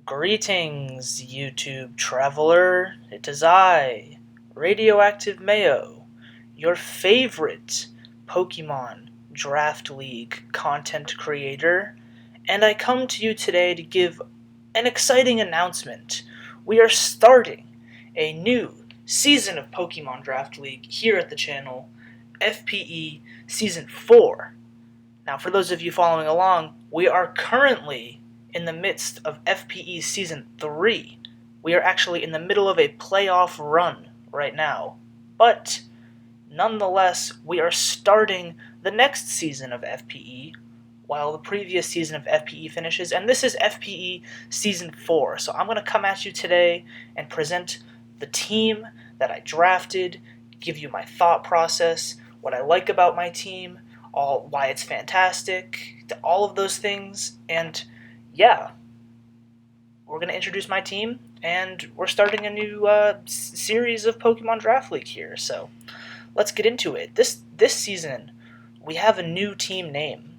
Greetings, YouTube traveler. It is I, Radioactive Mayo, your favorite Pokemon Draft League content creator, and I come to you today to give an exciting announcement. We are starting a new season of Pokemon Draft League here at the channel, FPE Season 4. Now, for those of you following along, we are currently in the midst of FPE Season 3. We are actually in the middle of a playoff run right now. But, nonetheless, we are starting the next season of FPE while the previous season of FPE finishes, and this is FPE Season 4. So I'm going to come at you today and present the team that I drafted, give you my thought process, what I like about my team, why it's fantastic, all of those things, and yeah, we're going to introduce my team, and we're starting a new series of Pokemon Draft League here, so let's get into it. This season, we have a new team name.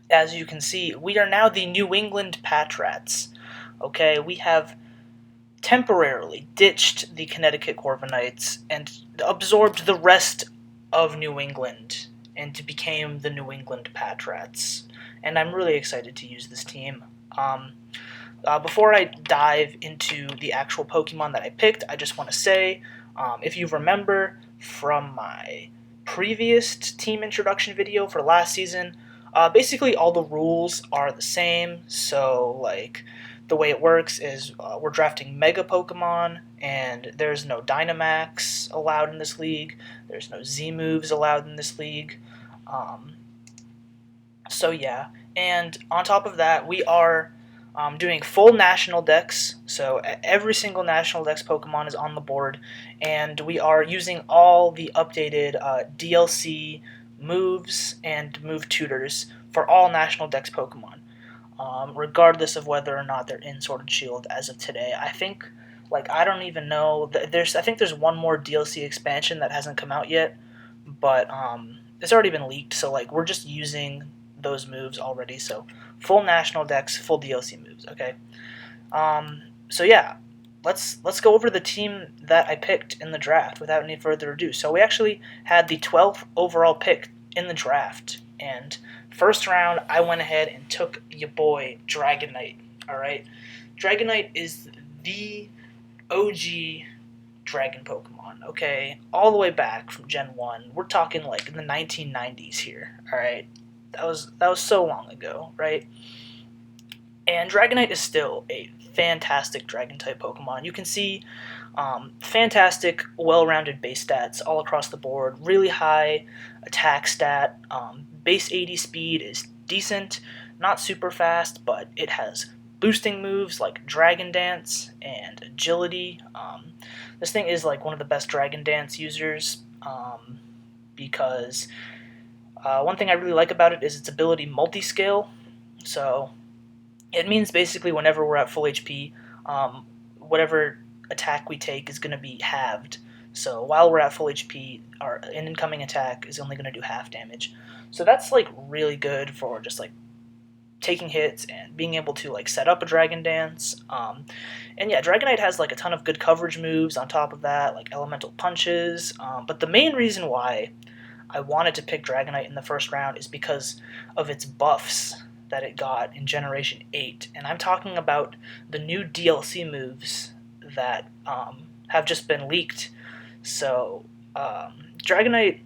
As you can see, we are now the New England Patrats. Okay, we have temporarily ditched the Connecticut Corviknights and absorbed the rest of New England and became the New England Patrats. And I'm really excited to use this team. Before I dive into the actual Pokemon that I picked, I just want to say, if you remember from my previous team introduction video for last season, basically all the rules are the same. So, like, the way it works is we're drafting Mega Pokemon, and there's no Dynamax allowed in this league. There's no Z-moves allowed in this league. So yeah, and on top of that, we are doing full national decks, so every single national dex Pokemon is on the board, and we are using all the updated DLC moves and move tutors for all national dex Pokemon, regardless of whether or not they're in Sword and Shield as of today. I think, I don't even know. I think there's one more DLC expansion that hasn't come out yet, but it's already been leaked, so we're just using those moves already. So full national decks, full DLC moves. Okay. So yeah, let's go over the team that I picked in the draft without any further ado. So we actually had the 12th overall pick in the draft, and first round I went ahead and took your boy Dragonite. All right, Dragonite is the OG Dragon Pokemon, okay? All the way back from Gen 1. We're talking in the 1990s here, alright? That was so long ago, right? And Dragonite is still a fantastic Dragon-type Pokemon. You can see fantastic, well-rounded base stats all across the board. Really high attack stat. Base 80 speed is decent. Not super fast, but it has boosting moves like Dragon Dance and Agility. This thing is one of the best Dragon Dance users because one thing I really like about it is its ability multi-scale. So it means basically whenever we're at full HP, whatever attack we take is going to be halved. So while we're at full HP, our incoming attack is only going to do half damage. So that's really good for just taking hits and being able to set up a Dragon Dance. And yeah, Dragonite has a ton of good coverage moves on top of that, like Elemental Punches. But the main reason why I wanted to pick Dragonite in the first round is because of its buffs that it got in Generation 8. And I'm talking about the new DLC moves that have just been leaked. So Dragonite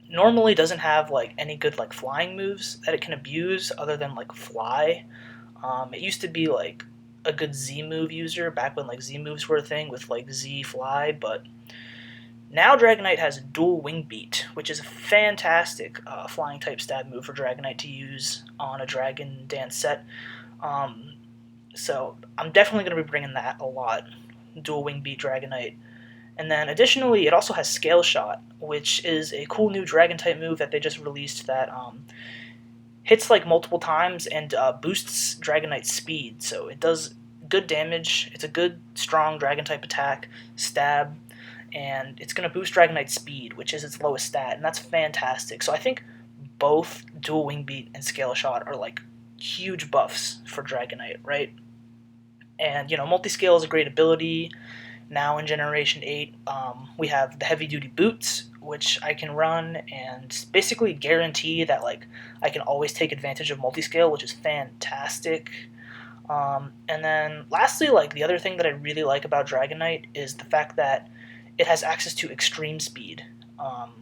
normally doesn't have any good flying moves that it can abuse other than Fly. It used to be a good Z move user back when Z moves were a thing with Z Fly, but now Dragonite has Dual Wing Beat, which is a fantastic flying type stab move for Dragonite to use on a Dragon Dance set. So I'm definitely going to be bringing that a lot. Dual Wing Beat Dragonite. And then additionally, it also has Scale Shot, which is a cool new Dragon-type move that they just released that hits multiple times and boosts Dragonite's speed. So it does good damage. It's a good, strong Dragon-type attack, stab, and it's going to boost Dragonite's speed, which is its lowest stat, and that's fantastic. So I think both Dual Wing Beat and Scale Shot are huge buffs for Dragonite, right? And, Multiscale is a great ability. Now in Generation 8, we have the heavy-duty boots, which I can run and basically guarantee that, I can always take advantage of Multiscale, which is fantastic. And then lastly, the other thing that I really like about Dragonite is the fact that it has access to Extreme Speed,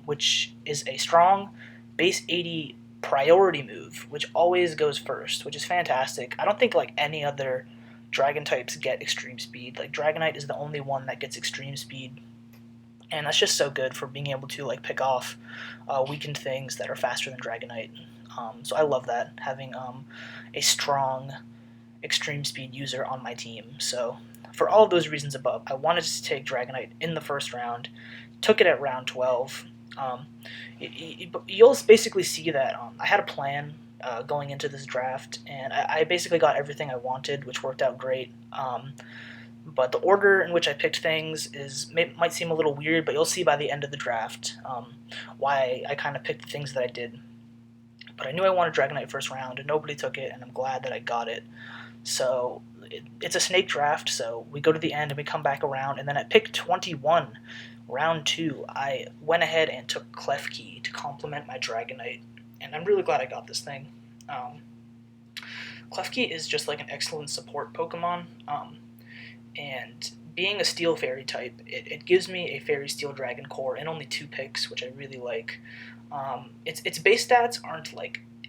which is a strong base 80 priority move, which always goes first, which is fantastic. I don't think any other Dragon types get Extreme Speed. Dragonite is the only one that gets Extreme Speed, and that's just so good for being able to pick off weakened things that are faster than Dragonite. So I love that, having a strong Extreme Speed user on my team. So for all of those reasons above, I wanted to take Dragonite in the first round. Took it at round 12. You'll basically see that I had a plan going into this draft, and I basically got everything I wanted, which worked out great. But the order in which I picked things might seem a little weird, but you'll see by the end of the draft why I kind of picked the things that I did. But I knew I wanted Dragonite first round, and nobody took it, and I'm glad that I got it. So it's a snake draft, so we go to the end and we come back around, and then at pick 21, round 2, I went ahead and took Klefki to complement my Dragonite, and I'm really glad I got this thing. Klefki is just an excellent support Pokemon, and being a Steel Fairy type, it gives me a Fairy Steel Dragon core in only 2 picks, which I really like. Its base stats aren't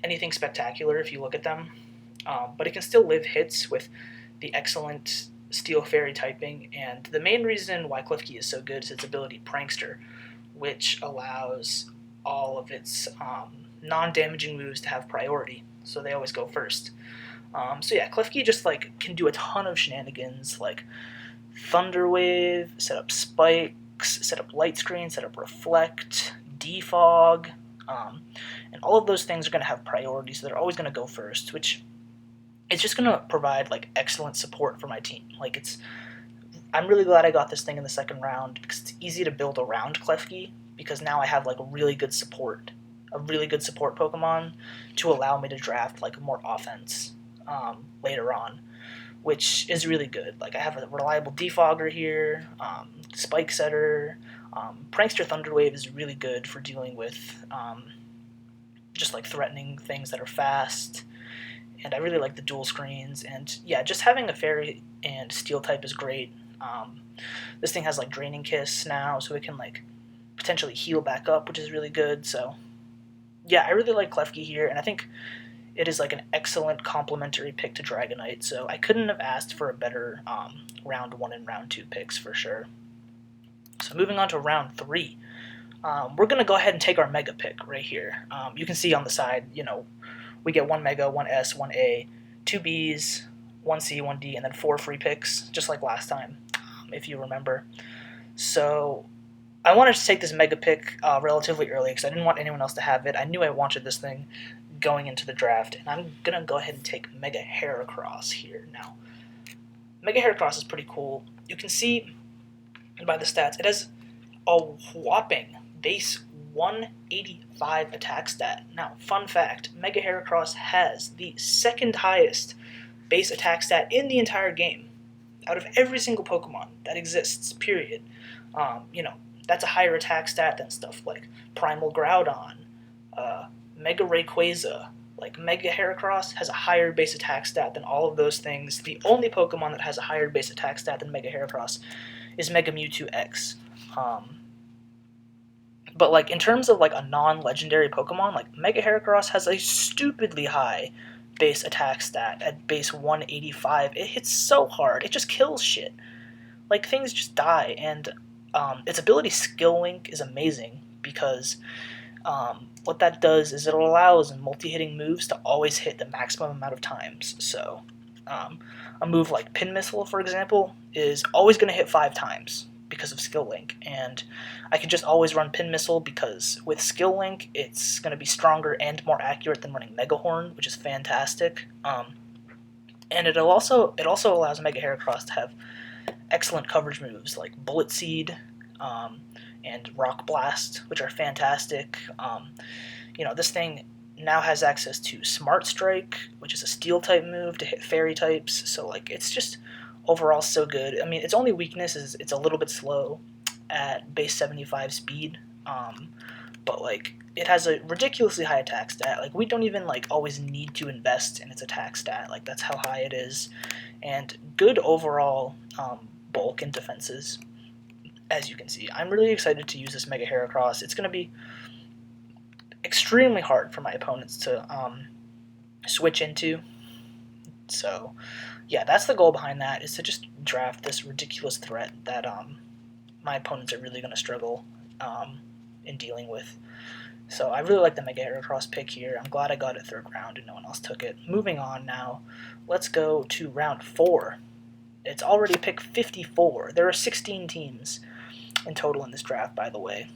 anything spectacular if you look at them, but it can still live hits with the excellent Steel Fairy typing, and the main reason why Klefki is so good is its ability Prankster, which allows all of its non-damaging moves to have priority, so they always go first. So yeah, Klefki just can do a ton of shenanigans, like Thunder Wave, set up spikes, set up light screen, set up reflect, defog, and all of those things are going to have priority, so they're always going to go first, which it's just going to provide excellent support for my team. I'm really glad I got this thing in the second round because it's easy to build around Klefki, because now I have a really good support Pokemon to allow me to draft more offense later on, which is really good. I have a reliable defogger here, spike setter, Prankster Thunder Wave is really good for dealing with just threatening things that are fast. And I really like the dual screens, and yeah, just having a Fairy and Steel type is great. This thing has Draining Kiss now, so it can potentially heal back up, which is really good. So yeah, I really like Klefki here, and I think it is an excellent complementary pick to Dragonite, so I couldn't have asked for a better round 1 and round 2 picks for sure. So moving on to round 3, we're going to go ahead and take our Mega pick right here. You can see on the side, we get 1 Mega, 1 S, 1 A, 2 Bs, 1 C, 1 D, and then 4 free picks, just like last time, if you remember. So I wanted to take this Mega pick relatively early because I didn't want anyone else to have it. I knew I wanted this thing going into the draft, and I'm going to go ahead and take Mega Haircross here. Now, Mega Haircross is pretty cool. You can see by the stats, it has a whopping base 185 attack stat. Now, fun fact, Mega Haircross has the second highest base attack stat in the entire game, out of every single Pokemon that exists, period. That's a higher attack stat than stuff like Primal Groudon, Mega Rayquaza. Mega Haircross has a higher base attack stat than all of those things. The only Pokemon that has a higher base attack stat than Mega Haircross is Mega Mewtwo X. But in terms of a non-legendary Pokemon, Mega Haircross has a stupidly high base attack stat at base 185. It hits so hard, it just kills shit. Things just die, and its ability Skill Link is amazing because what that does is it allows multi-hitting moves to always hit the maximum amount of times. So a move like Pin Missile, for example, is always going to hit 5 times because of Skill Link, and I can just always run Pin Missile because with Skill Link it's going to be stronger and more accurate than running Mega Horn, which is fantastic. And it also allows Mega Haircross to have excellent coverage moves like Bullet Seed and Rock Blast, which are fantastic. This thing now has access to Smart Strike, which is a Steel type move to hit Fairy types, so it's just overall so good. I mean, its only weakness is it's a little bit slow at base 75 speed, but like it has a ridiculously high attack stat. Like we don't even like always need to invest in its attack stat. Like that's how high it is, and good overall bulk and defenses. As you can see, I'm really excited to use this Mega Haircross. It's going to be extremely hard for my opponents to switch into. So, yeah, that's the goal behind that, is to just draft this ridiculous threat that my opponents are really going to struggle in dealing with. So I really like the Mega Haircross pick here. I'm glad I got it third round and no one else took it. Moving on now, let's go to round 4. It's already pick 54. There are 16 teams in total in this draft, by the way.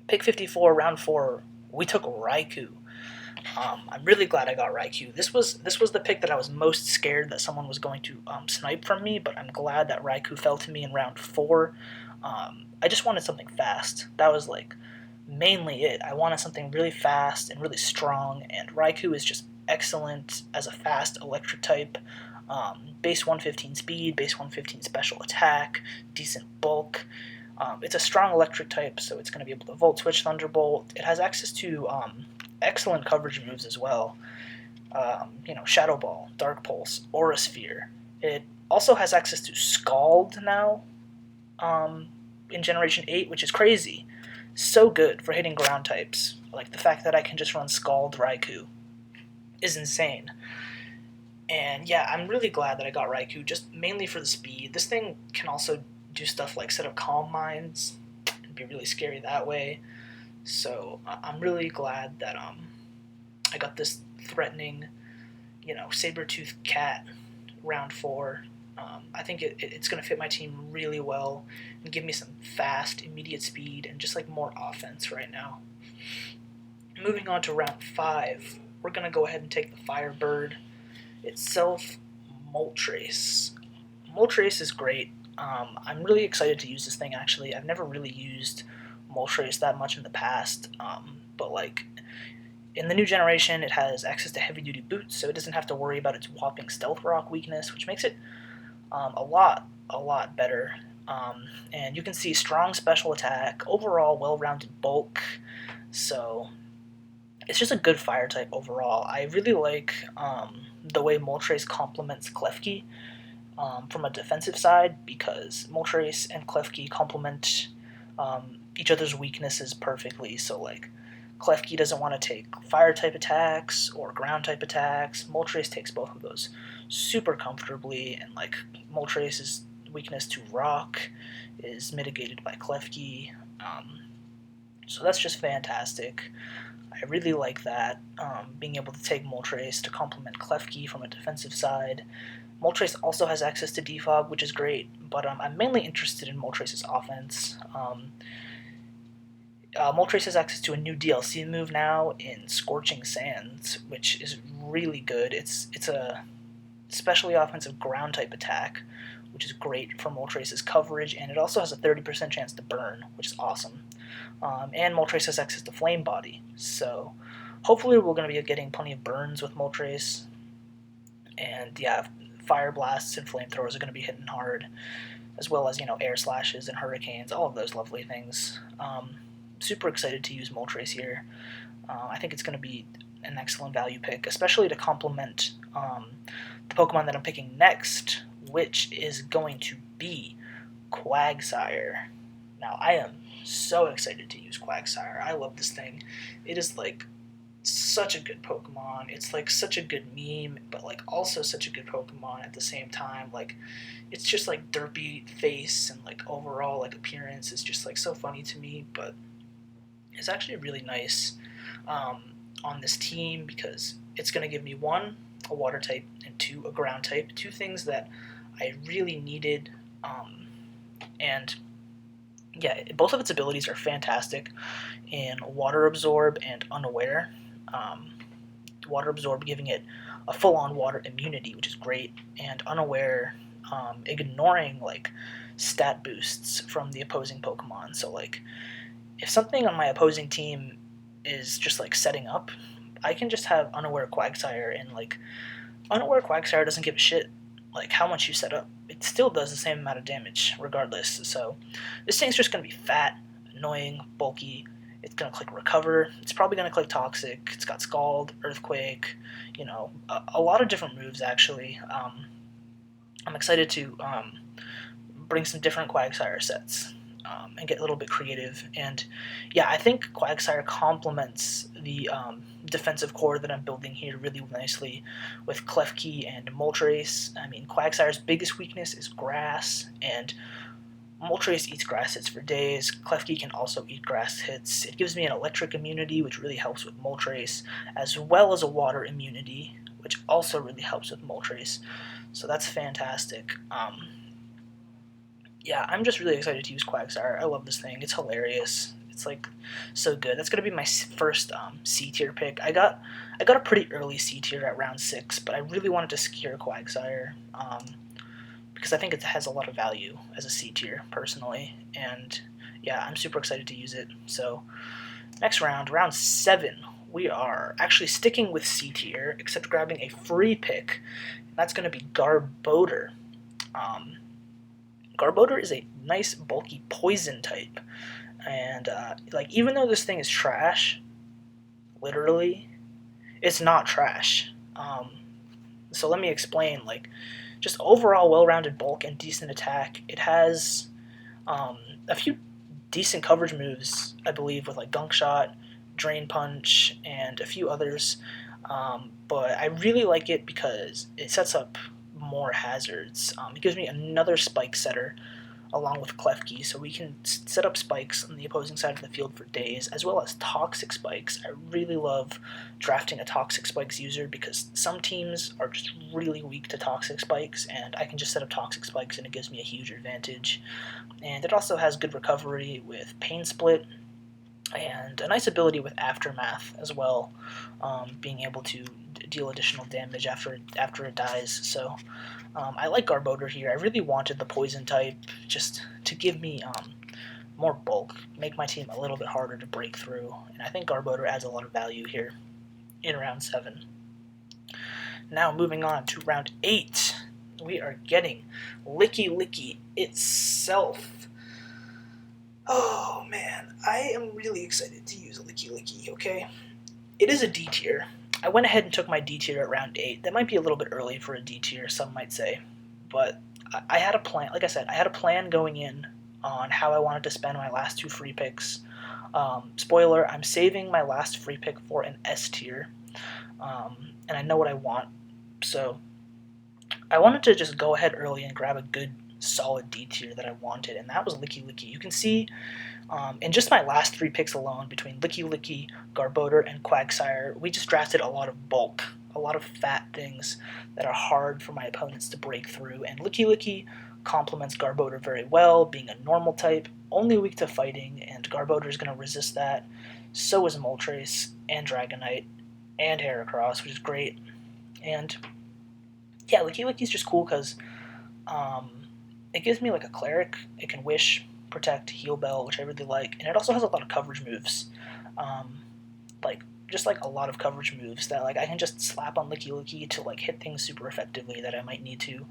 Pick 54, round 4, we took Riku. I'm really glad I got Riku. This was the pick that I was most scared that someone was going to snipe from me, but I'm glad that Riku fell to me in round 4. I just wanted something fast. That was like mainly it. I wanted something really fast and really strong, and Riku is just excellent as a fast electric type. Base 115 speed, base 115 special attack, decent bulk. It's a strong electric type, so it's going to be able to Volt Switch, Thunderbolt. It has access to excellent coverage moves as well. Shadow Ball, Dark Pulse, Aura Sphere. It also has access to Scald now in Generation 8, which is crazy. So good for hitting ground types. Like, the fact that I can just run Scald Raikou is insane. And yeah, I'm really glad that I got Raikou, just mainly for the speed. This thing can also do stuff like set up Calm Minds and be really scary that way. So I'm really glad that I got this threatening, saber-tooth cat round 4. I think it's going to fit my team really well and give me some fast, immediate speed and just like more offense right now. Moving on to round 5, we're going to go ahead and take the Firebird itself, Moltres. Moltres is great. I'm really excited to use this thing, actually. I've never really used Moltres that much in the past, but like in the new generation, it has access to heavy-duty boots, so it doesn't have to worry about its whopping Stealth Rock weakness, which makes it a lot better. And you can see strong special attack, overall well-rounded bulk, so it's just a good fire type overall. I really like the way Moltres complements Klefki from a defensive side, because Moltres and Klefki complement each other's weaknesses perfectly. So like Klefki doesn't want to take fire type attacks or ground type attacks. Moltres takes both of those super comfortably, and like Moltres' weakness to rock is mitigated by Klefki. So that's just fantastic. I really like that, being able to take Moltres to complement Klefki from a defensive side. Moltres also has access to Defog, which is great, but I'm mainly interested in Moltres' offense. Moltres has access to a new DLC move now in Scorching Sands, which is really good. It's a specially offensive ground type attack, which is great for Moltres' coverage, and it also has a 30% chance to burn, which is awesome. And Moltres has access to Flame Body, so hopefully we're going to be getting plenty of burns with Moltres. And yeah, Fire Blasts and Flamethrowers are going to be hitting hard, as well as, Air Slashes and Hurricanes, all of those lovely things. Super excited to use Moltres here. I think it's going to be an excellent value pick, especially to complement the Pokemon that I'm picking next, which is going to be Quagsire. Now, I am so excited to use Quagsire. I love this thing. It is like such a good Pokemon. It's like such a good meme, but like also such a good Pokemon at the same time. Like, it's just like derpy face and like overall like appearance is just like so funny to me, but it's actually really nice on this team, because it's going to give me 1, a water type, and 2, a ground type. 2 things that I really needed, and yeah, both of its abilities are fantastic in Water Absorb and Unaware. Water Absorb giving it a full-on water immunity, which is great, and Unaware ignoring like stat boosts from the opposing Pokemon. So like, if something on my opposing team is just like setting up, I can just have Unaware Quagsire, and like Unaware Quagsire doesn't give a shit. like how much you set up, it still does the same amount of damage regardless. So this thing's just going to be fat, annoying, bulky. It's going to click Recover. It's probably going to click Toxic. It's got Scald, Earthquake, a lot of different moves actually. I'm excited to bring some different Quagsire sets and get a little bit creative. And yeah, I think Quagsire complements the defensive core that I'm building here really nicely with Klefki and Moltres. I mean, Quagsire's biggest weakness is grass, and Moltres eats grass hits for days. Klefki can also eat grass hits. It gives me an electric immunity, which really helps with Moltres, as well as a water immunity, which also really helps with Moltres. So that's fantastic. Yeah, I'm just really excited to use Quagsire. I love this thing. It's hilarious. It's like so good. That's gonna be my first C tier pick. I got a pretty early C tier at round 6, but I really wanted to secure Quagsire because I think it has a lot of value as a C tier personally, and yeah, I'm super excited to use it. So next round, round 7, we are actually sticking with C tier, except grabbing a free pick. That's going to be Garbodor. Garbodor is a nice, bulky poison type. And, even though this thing is trash, literally, it's not trash. So let me explain. Just overall well-rounded bulk and decent attack. It has a few decent coverage moves, I believe, with, Gunk Shot, Drain Punch, and a few others. But I really like it because it sets up more hazards. It gives me another spike setter along with Klefki, so we can set up spikes on the opposing side of the field for days, as well as toxic spikes. I really love drafting a toxic spikes user because some teams are just really weak to toxic spikes, and I can just set up toxic spikes and it gives me a huge advantage. And it also has good recovery with Pain Split, and a nice ability with Aftermath as well, being able to deal additional damage after it dies. So I like Garbodor here. I really wanted the poison type just to give me more bulk, make my team a little bit harder to break through, and I think Garbodor adds a lot of value here in round 7. Now moving on to round 8, we are getting Licky itself. Oh man, I am really excited to use Licky, okay? It is a D tier. I went ahead and took my D tier at round 8. That might be a little bit early for a D tier, some might say. But I had a plan. Like I said, I had a plan going in on how I wanted to spend my last 2 free picks. Spoiler, I'm saving my last free pick for an S tier. And I know what I want. So I wanted to just go ahead early and grab a good solid D tier that I wanted, and that was Licky. You can see in just my last 3 picks alone, between Licky, Garbodor, and Quagsire, we just drafted a lot of bulk, a lot of fat things that are hard for my opponents to break through, and Licky complements Garbodor very well, being a normal type, only weak to fighting, and Garbodor is going to resist that. So is Moltres, and Dragonite, and Haircross, which is great. And yeah, Licky's just cool because it gives me a cleric. It can Wish, Protect, Heal Bell, which I really like, and it also has a lot of coverage moves, just a lot of coverage moves that I can just slap on Licky to hit things super effectively that I might need to,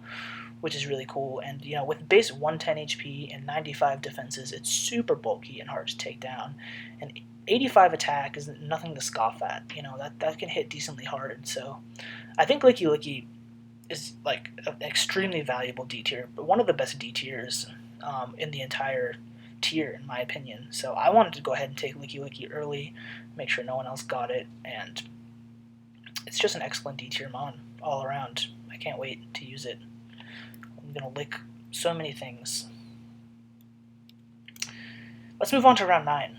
which is really cool. And with base 110 HP and 95 defenses, it's super bulky and hard to take down, and 85 attack is nothing to scoff at. That can hit decently hard, and so I think Licky is an extremely valuable D tier, but one of the best D tiers in the entire tier, in my opinion. So I wanted to go ahead and take Licky early, make sure no one else got it, and it's just an excellent D tier mon all around. I can't wait to use it. I'm gonna lick so many things. Let's move on to round 9.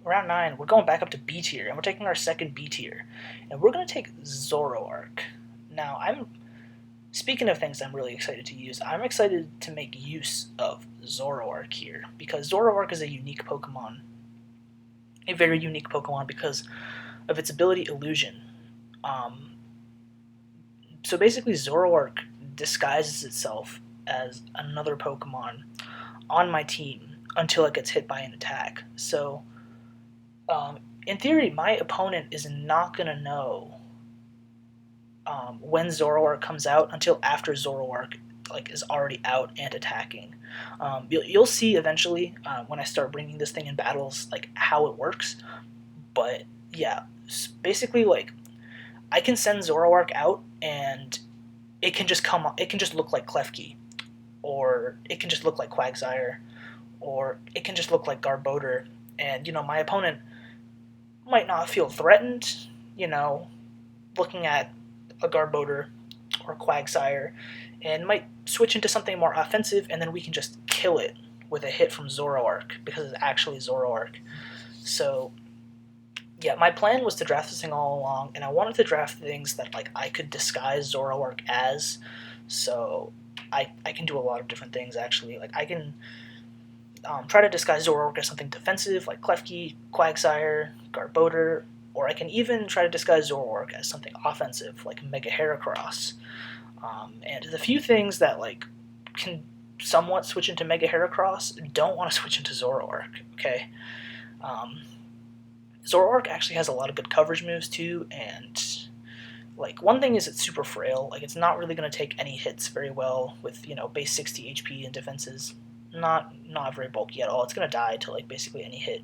Round 9, we're going back up to B tier, and we're taking our second B tier, and we're gonna take Zoroark. Now, speaking of things I'm really excited to use, I'm excited to make use of Zoroark here, because Zoroark is a unique Pokemon. A very unique Pokemon because of its ability Illusion. So basically Zoroark disguises itself as another Pokemon on my team until it gets hit by an attack. So, in theory, my opponent is not going to know when Zoroark comes out until after Zoroark is already out and attacking. You'll see eventually when I start bringing this thing in battles how it works. But yeah, basically I can send Zoroark out and it can just come. It can just look like Klefki, or it can just look like Quagsire, or it can just look like Garbodor, and my opponent might not feel threatened. Looking at a Garbodor or Quagsire, and might switch into something more offensive, and then we can just kill it with a hit from Zoroark because it's actually Zoroark. So yeah, my plan was to draft this thing all along, and I wanted to draft things that I could disguise Zoroark as. So I can do a lot of different things actually. I can try to disguise Zoroark as something defensive like Klefki, Quagsire, Garbodor, or I can even try to disguise Zoroark as something offensive like Mega Haircross. And the few things that can somewhat switch into Mega Haircross don't want to switch into Zoroark. Okay. Zoroark actually has a lot of good coverage moves too, and one thing is it's super frail. It's not really going to take any hits very well with base 60 HP and defenses. Not very bulky at all. It's going to die to basically any hit,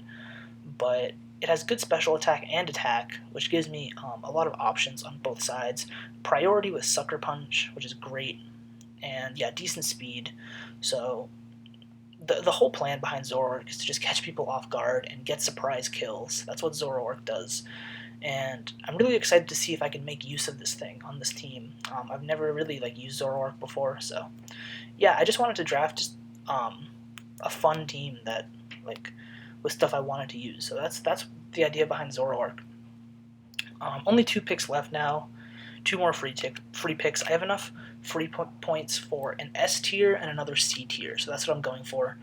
but it has good special attack and attack, which gives me a lot of options on both sides. Priority with Sucker Punch, which is great, and yeah, decent speed. So the whole plan behind Zoroark is to just catch people off guard and get surprise kills. That's what Zoroark does. And I'm really excited to see if I can make use of this thing on this team. I've never really used Zoroark before, so yeah, I just wanted to draft just a fun team that with stuff I wanted to use. So that's the idea behind Zoroark. Only 2 picks left now. 2 more free picks. I have enough free points for an S tier and another C tier, so that's what I'm going for.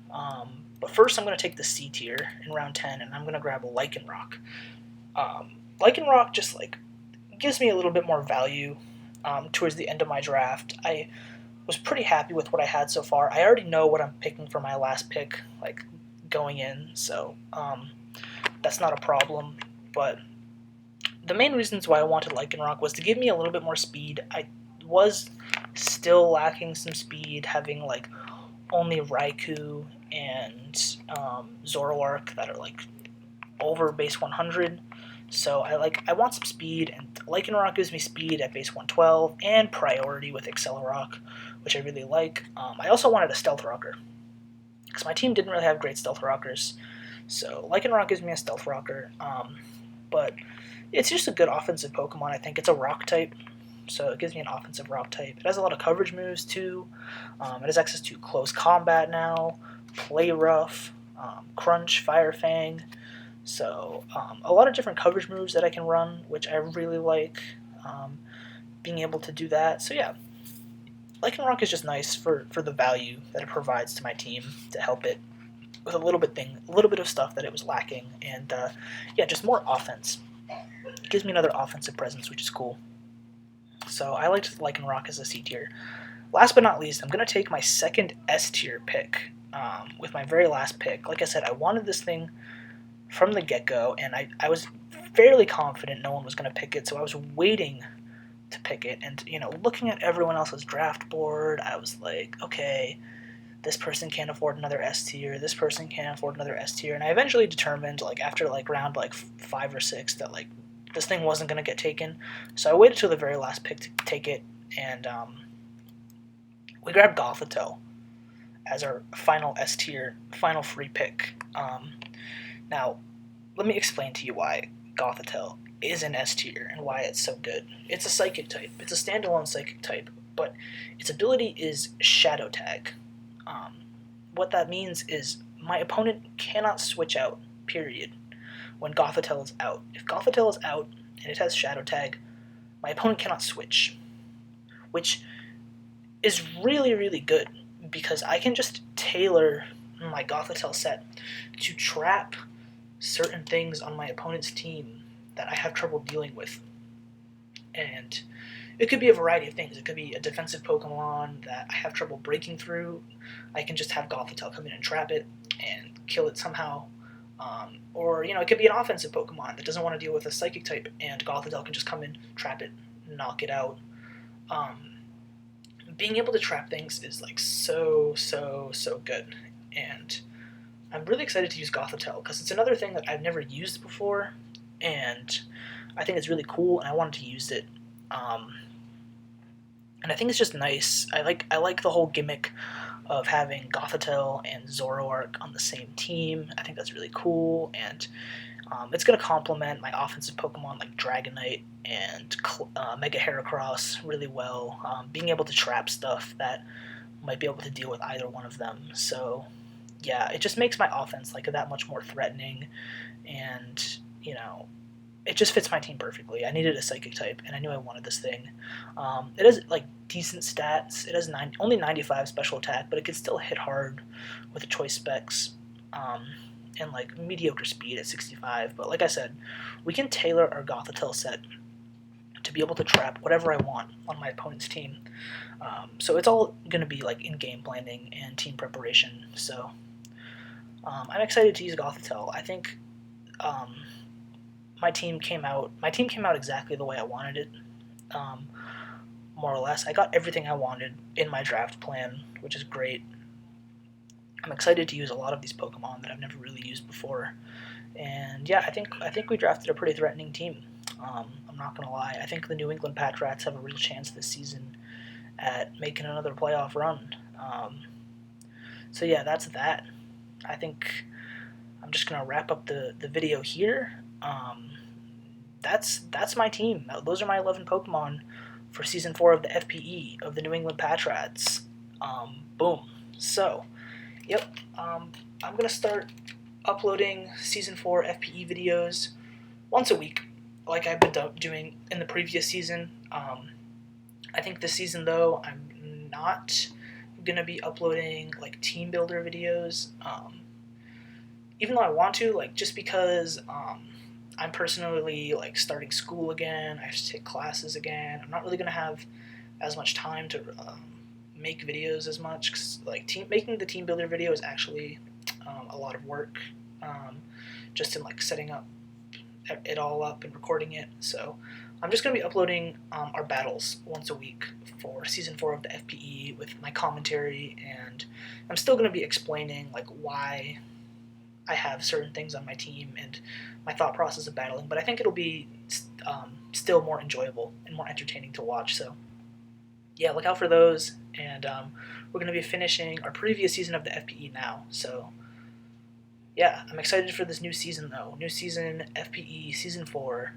But first I'm going to take the C tier in round 10, and I'm going to grab a Lycanroc. Lycanroc just gives me a little bit more value towards the end of my draft. I was pretty happy with what I had so far. I already know what I'm picking for my last pick, going in, so that's not a problem. But the main reasons why I wanted Lycanroc was to give me a little bit more speed. I was still lacking some speed, having only Riku and Zoroark that are over base 100. So I want some speed, and Lycanroc gives me speed at base 112 and priority with Accelerock, which I really like. I also wanted a Stealth Rocker, because my team didn't really have great Stealth Rockers. So Lycanroc gives me a Stealth Rocker, but it's just a good offensive Pokemon, I think. It's a Rock type, so it gives me an offensive Rock type. It has a lot of coverage moves, too. It has access to Close Combat now, Play Rough, Crunch, Fire Fang. So a lot of different coverage moves that I can run, which I really like, being able to do that. So yeah, Lycanroc is just nice for the value that it provides to my team to help it with a little bit of stuff that it was lacking, and yeah, just more offense. It gives me another offensive presence, which is cool. So I liked Lycanroc as a C tier. Last but not least, I'm going to take my second S tier pick with my very last pick. Like I said, I wanted this thing from the get-go, and I was fairly confident no one was going to pick it, so I was waiting to pick it. And, looking at everyone else's draft board, I was like, okay, this person can't afford another S tier, this person can't afford another S tier, and I eventually determined, after round 5 or 6, that this thing wasn't going to get taken. So I waited till the very last pick to take it, and we grabbed Gothitel as our final S tier, final free pick. Now, let me explain to you why Gothitel is an S tier and why it's so good. It's a Psychic type. It's a standalone Psychic type, but its ability is Shadow Tag. What that means is my opponent cannot switch out, period, when Gothitel is out. If Gothitel is out and it has Shadow Tag, my opponent cannot switch, which is really, really good, because I can just tailor my Gothitel set to trap certain things on my opponent's team that I have trouble dealing with. And it could be a variety of things. It could be a defensive Pokemon that I have trouble breaking through. I can just have Gothitel come in and trap it and kill it somehow. Or, it could be an offensive Pokemon that doesn't want to deal with a Psychic type, and Gothitel can just come in, trap it, knock it out. Being able to trap things is like so good, and I'm really excited to use Gothitel because it's another thing that I've never used before, and I think it's really cool, and I wanted to use it. And I think it's just nice. I like the whole gimmick of having Gothitel and Zoroark on the same team. I think that's really cool, and it's going to complement my offensive Pokemon like Dragonite and Mega Haircross really well, being able to trap stuff that might be able to deal with either one of them. So yeah, it just makes my offense like that much more threatening, and it just fits my team perfectly. I needed a Psychic type, and I knew I wanted this thing. It has like decent stats. It has only 95 special attack, but it can still hit hard with the choice specs, and like mediocre speed at 65. But like I said, we can tailor our Gothitel set to be able to trap whatever I want on my opponent's team. So it's all going to be like in-game planning and team preparation. So I'm excited to use Gothitel. I think my team came out exactly the way I wanted it, more or less. I got everything I wanted in my draft plan, which is great. I'm excited to use a lot of these Pokemon that I've never really used before, and yeah, I think we drafted a pretty threatening team. I'm not gonna lie. I think the New England Patrats have a real chance this season at making another playoff run. So yeah, that's that. I think I'm just gonna wrap up the video here. That's my team. Those are my 11 Pokemon for Season 4 of the FPE of the New England Patrats. Boom. So, yep, I'm going to start uploading Season 4 FPE videos once a week, like I've been doing in the previous season. I think this season, though, I'm not going to be uploading, like, team builder videos, even though I want to, like, just because I'm personally like starting school again. I have to take classes again. I'm not really going to have as much time to make videos as much, because like making the team builder video is actually a lot of work, just in like setting up it all up and recording it. So I'm just going to be uploading our battles once a week for Season 4 of the FPE with my commentary, and I'm still going to be explaining like why I have certain things on my team and my thought process of battling, but I think it'll be still more enjoyable and more entertaining to watch. So yeah, look out for those, and we're going to be finishing our previous season of the FPE now. So yeah, I'm excited for this new season though. New season, FPE, Season 4,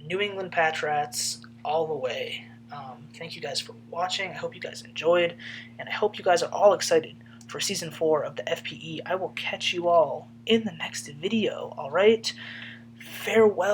New England Patrats all the way. Thank you guys for watching. I hope you guys enjoyed, and I hope you guys are all excited for Season 4 of the FPE. I will catch you all in the next video, alright? Farewell.